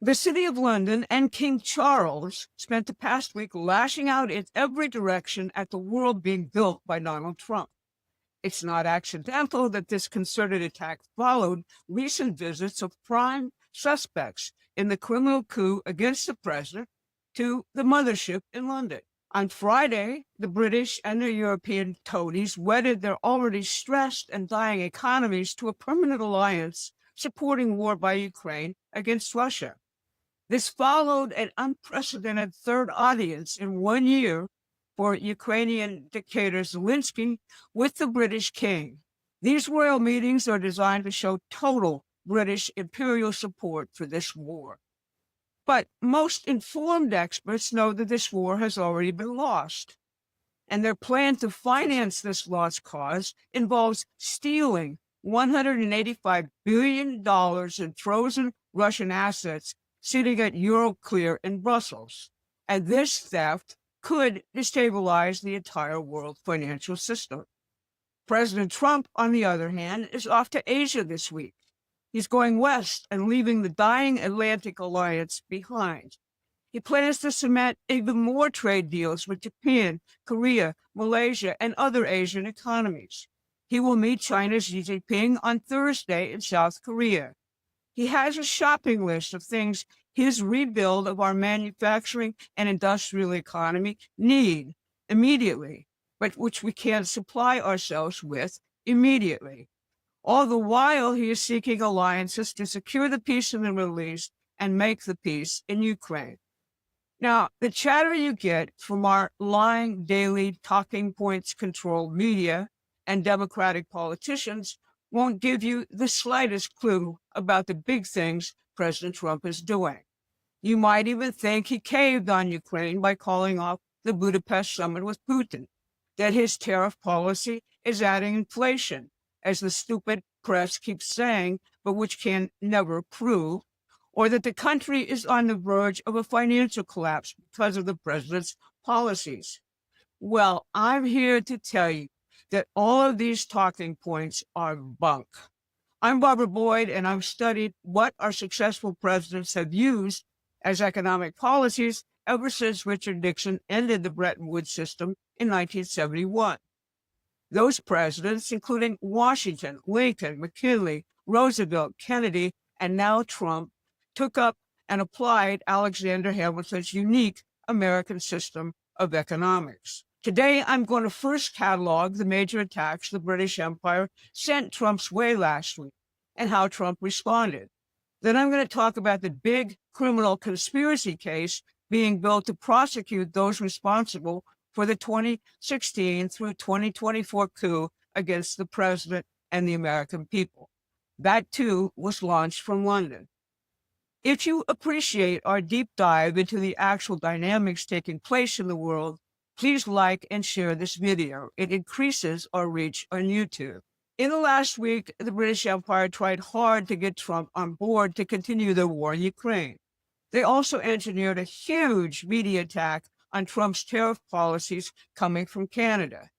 The City of London and King Charles spent the past week lashing out in every direction at the world being built by Donald Trump. It's not accidental that this concerted attack followed recent visits of prime suspects in the criminal coup against the president to the mothership in London. On Friday, the British and the European toadies wedded their already stressed and dying economies to a permanent alliance supporting war by Ukraine against Russia. This followed an unprecedented third audience in 1 year for Ukrainian dictator Zelensky with the British king. These royal meetings are designed to show total British imperial support for this war. But most informed experts know that this war has already been lost. And their plan to finance this lost cause involves stealing $185 billion in frozen Russian assets sitting at Euroclear in Brussels. And this theft could destabilize the entire world financial system. President Trump, on the other hand, is off to Asia this week. He's going west and leaving the dying Atlantic alliance behind. He plans to cement even more trade deals with Japan, Korea, Malaysia, and other Asian economies. He will meet China's Xi Jinping on Thursday in South Korea. He has a shopping list of things his rebuild of our manufacturing and industrial economy need immediately, but which we can't supply ourselves with immediately. All the while, he is seeking alliances to secure the peace in the Middle East and make the peace in Ukraine. Now, the chatter you get from our lying daily talking points controlled media and Democratic politicians won't give you the slightest clue about the big things President Trump is doing. You might even think he caved on Ukraine by calling off the Budapest summit with Putin, that his tariff policy is adding inflation, as the stupid press keeps saying, but which can never prove, or that the country is on the verge of a financial collapse because of the president's policies. Well, I'm here to tell you that all of these talking points are bunk. I'm Barbara Boyd, and I've studied what our successful presidents have used as economic policies ever since Richard Nixon ended the Bretton Woods system in 1971. Those presidents, including Washington, Lincoln, McKinley, Roosevelt, Kennedy, and now Trump, took up and applied Alexander Hamilton's unique American system of economics. Today, I'm going to first catalog the major attacks the British Empire sent Trump's way last week and how Trump responded. Then I'm going to talk about the big criminal conspiracy case being built to prosecute those responsible for the 2016 through 2024 coup against the president and the American people. That, too, was launched from London. If you appreciate our deep dive into the actual dynamics taking place in the world, please like and share this video. It increases our reach on YouTube. In the last week, the British Empire tried hard to get Trump on board to continue the war in Ukraine. They also engineered a huge media attack on Trump's tariff policies coming from Canada.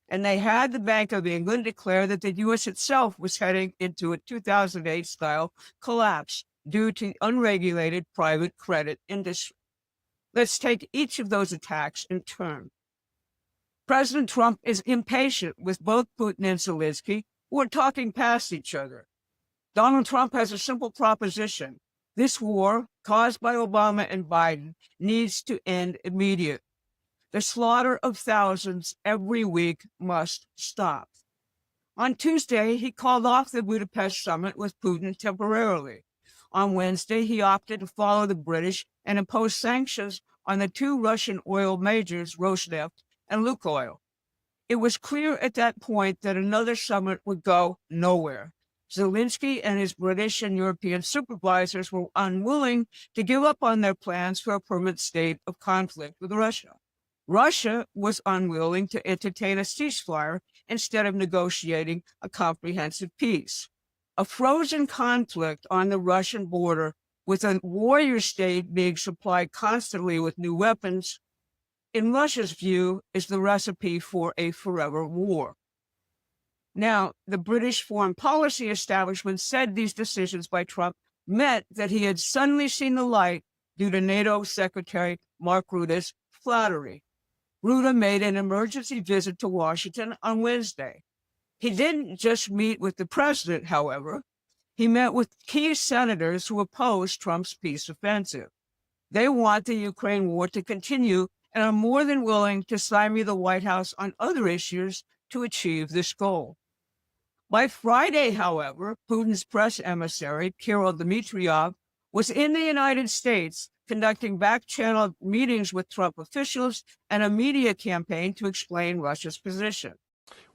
And they had the Bank of England declare that the U.S. itself was heading into a 2008-style collapse due to unregulated private credit industry. Let's take each of those attacks in turn. President Trump is impatient with both Putin and Zelensky, who are talking past each other. Donald Trump has a simple proposition. This war, caused by Obama and Biden, needs to end immediately. The slaughter of thousands every week must stop. On Tuesday, he called off the Budapest summit with Putin temporarily. On Wednesday, he opted to follow the British and impose sanctions on the two Russian oil majors, Rosneft and Lukoil. It was clear at that point that another summit would go nowhere. Zelensky and his British and European supervisors were unwilling to give up on their plans for a permanent state of conflict with Russia. Russia was unwilling to entertain a ceasefire instead of negotiating a comprehensive peace. A frozen conflict on the Russian border with a warrior state being supplied constantly with new weapons, in Russia's view, is the recipe for a forever war. Now, the British foreign policy establishment said these decisions by Trump meant that he had suddenly seen the light due to NATO Secretary Mark Rutte's flattery. Rutte made an emergency visit to Washington on Wednesday. He didn't just meet with the president, however. He met with key senators who oppose Trump's peace offensive. They want the Ukraine war to continue and are more than willing to stymie the White House on other issues to achieve this goal. By Friday, however, Putin's press emissary, Kirill Dmitriev, was in the United States conducting back-channel meetings with Trump officials and a media campaign to explain Russia's position.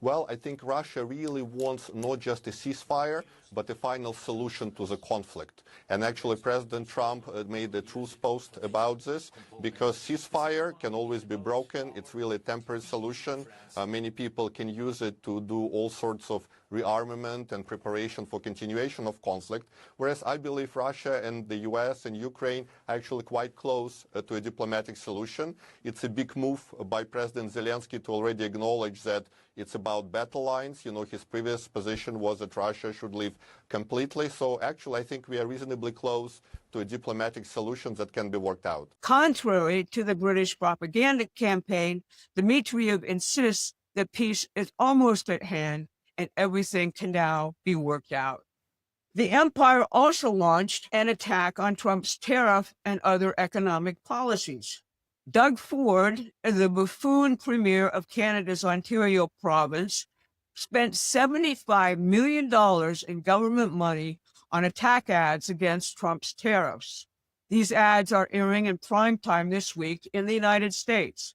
Well, I think Russia really wants not just a ceasefire, but a final solution to the conflict. And actually, President Trump made a truth post about this, because ceasefire can always be broken. It's really a temporary solution. Many people can use it to do all sorts of rearmament and preparation for continuation of conflict, whereas I believe Russia and the US and Ukraine are actually quite close to a diplomatic solution. It's a big move by President Zelensky to already acknowledge that it's about battle lines. You know, his previous position was that Russia should leave completely. So actually, I think we are reasonably close to a diplomatic solution that can be worked out. Contrary to the British propaganda campaign, Dmitriev insists that peace is almost at hand and everything can now be worked out. The empire also launched an attack on Trump's tariff and other economic policies. Doug Ford, the buffoon premier of Canada's Ontario province, spent $75 million in government money on attack ads against Trump's tariffs. These ads are airing in prime time this week in the United States.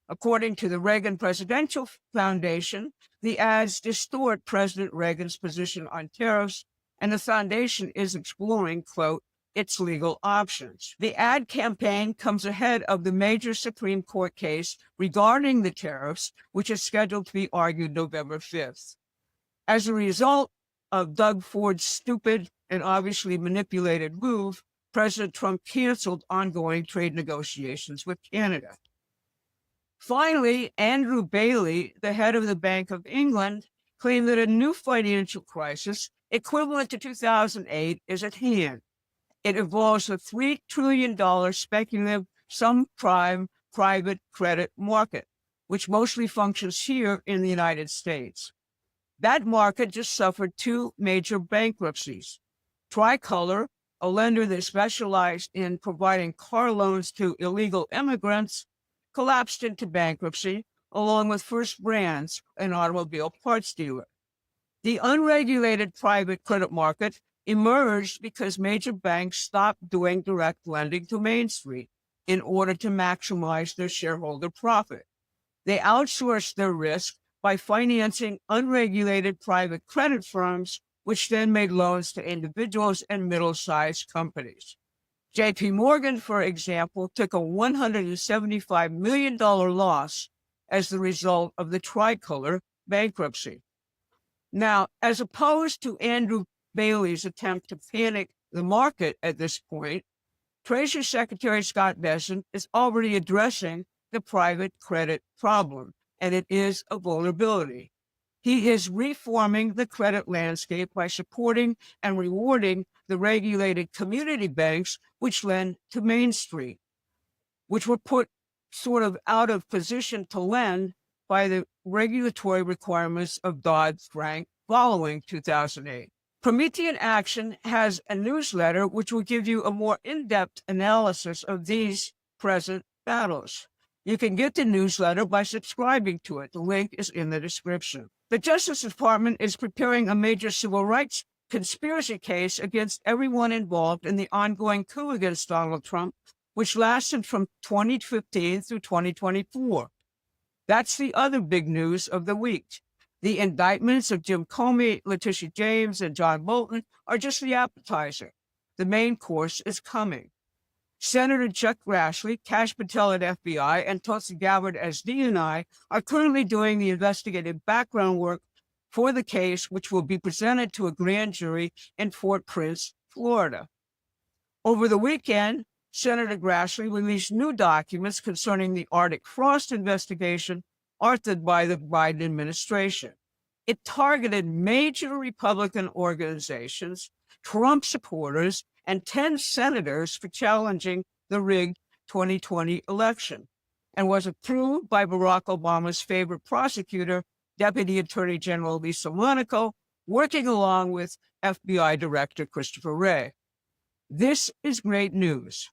According to the Reagan Presidential Foundation, the ads distort President Reagan's position on tariffs, and the foundation is exploring, quote, its legal options. The ad campaign comes ahead of the major Supreme Court case regarding the tariffs, which is scheduled to be argued November 5th. As a result of Doug Ford's stupid and obviously manipulated move, President Trump canceled ongoing trade negotiations with Canada. Finally, Andrew Bailey, the head of the Bank of England, claimed that a new financial crisis equivalent to 2008 is at hand. It involves a $3 trillion speculative subprime private credit market, which mostly functions here in the United States. That market just suffered two major bankruptcies. Tricolor, a lender that specialized in providing car loans to illegal immigrants, collapsed into bankruptcy, along with First Brands, an automobile parts dealer. The unregulated private credit market emerged because major banks stopped doing direct lending to Main Street in order to maximize their shareholder profit. They outsourced their risk by financing unregulated private credit firms, which then made loans to individuals and middle-sized companies. JP Morgan, for example, took a $175 million loss as the result of the Tricolor bankruptcy. Now, as opposed to Andrew Bailey's attempt to panic the market at this point, Treasury Secretary Scott Bessent is already addressing the private credit problem, and it is a vulnerability. He is reforming the credit landscape by supporting and rewarding the regulated community banks which lend to Main Street, which were put sort of out of position to lend by the regulatory requirements of Dodd-Frank following 2008. Promethean Action has a newsletter which will give you a more in-depth analysis of these present battles. You can get the newsletter by subscribing to it. The link is in the description. The Justice Department is preparing a major civil rights conspiracy case against everyone involved in the ongoing coup against Donald Trump, which lasted from 2015 through 2024. That's the other big news of the week. The indictments of Jim Comey, Letitia James, and John Bolton are just the appetizer. The main course is coming. Senator Chuck Grassley, Kash Patel at FBI, and Tulsi Gabbard as DNI are currently doing the investigative background work for the case, which will be presented to a grand jury in Fort Prince, Florida. Over the weekend, Senator Grassley released new documents concerning the Arctic frost investigation authored by the Biden administration. It targeted major Republican organizations, Trump supporters, and 10 senators for challenging the rigged 2020 election, and was approved by Barack Obama's favorite prosecutor, Deputy Attorney General Lisa Monaco, working along with FBI Director Christopher Wray. This is great news.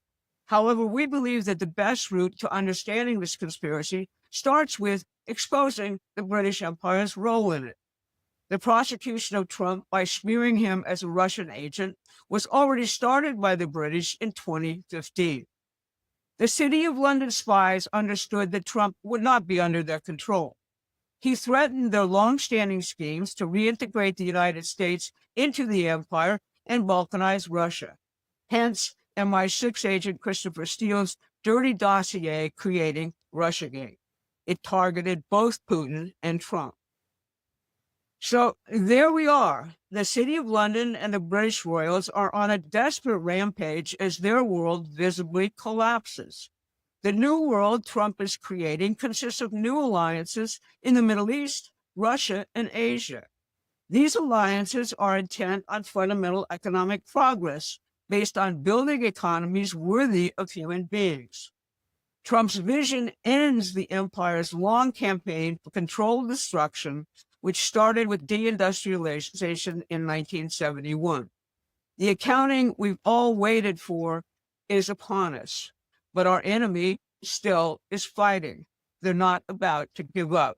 However, we believe that the best route to understanding this conspiracy starts with exposing the British Empire's role in it. The prosecution of Trump by smearing him as a Russian agent was already started by the British in 2015. The City of London spies understood that Trump would not be under their control. He threatened their long-standing schemes to reintegrate the United States into the empire and balkanize Russia. Hence, MI6 agent Christopher Steele's dirty dossier creating Russiagate. It targeted both Putin and Trump. So there we are. The City of London and the British royals are on a desperate rampage as their world visibly collapses. The new world Trump is creating consists of new alliances in the Middle East, Russia, and Asia. These alliances are intent on fundamental economic progress based on building economies worthy of human beings. Trump's vision ends the empire's long campaign for controlled destruction, which started with deindustrialization in 1971. The accounting we've all waited for is upon us, but our enemy still is fighting. They're not about to give up.